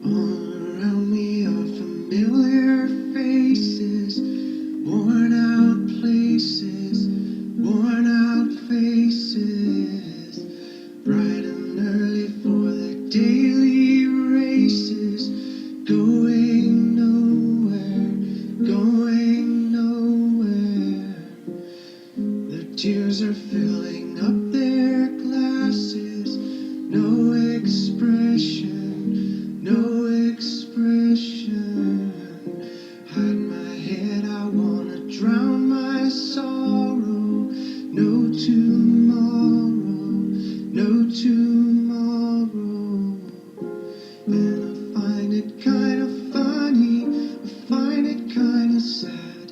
Around me are familiar faces, worn out places, worn out faces, bright and early for the daily races, going nowhere, going nowhere. Their tears are filling up their glasses, no expression, no expression. Hide my head, I wanna drown my sorrow. No tomorrow, no tomorrow. And I find it kind of funny, I find it kind of sad.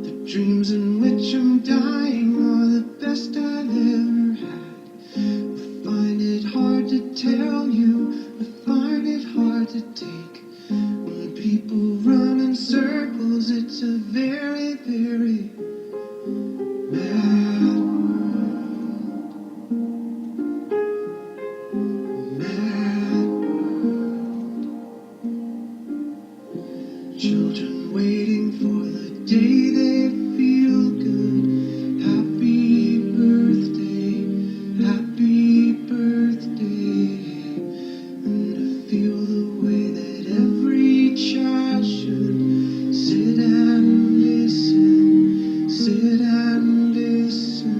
The dreams in which I'm dying are the best I've ever had. I find it hard to tell you, I find it hard to take. When people run in circles, it's a very, very mad world. Mad world. Children waiting for the day they feel good. Happy birthday, happy birthday. And to feel the way that every child should sit and listen, sit and listen.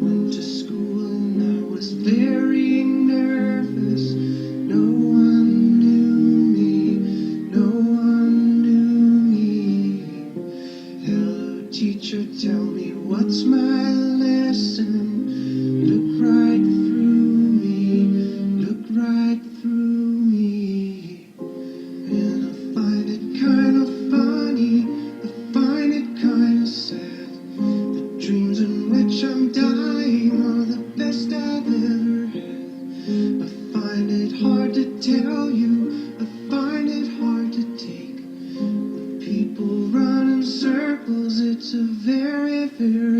Went to school and I was very nervous. No one knew me, no one knew me. Hello teacher, tell me what's my lesson. Look right through me, look right through me. And I find it kind of funny, I find it kind of sad. The dreams in which I'm dying are the best I've ever had. I find it hard to tell you, I find it hard to take. When people run in circles, it's a very, very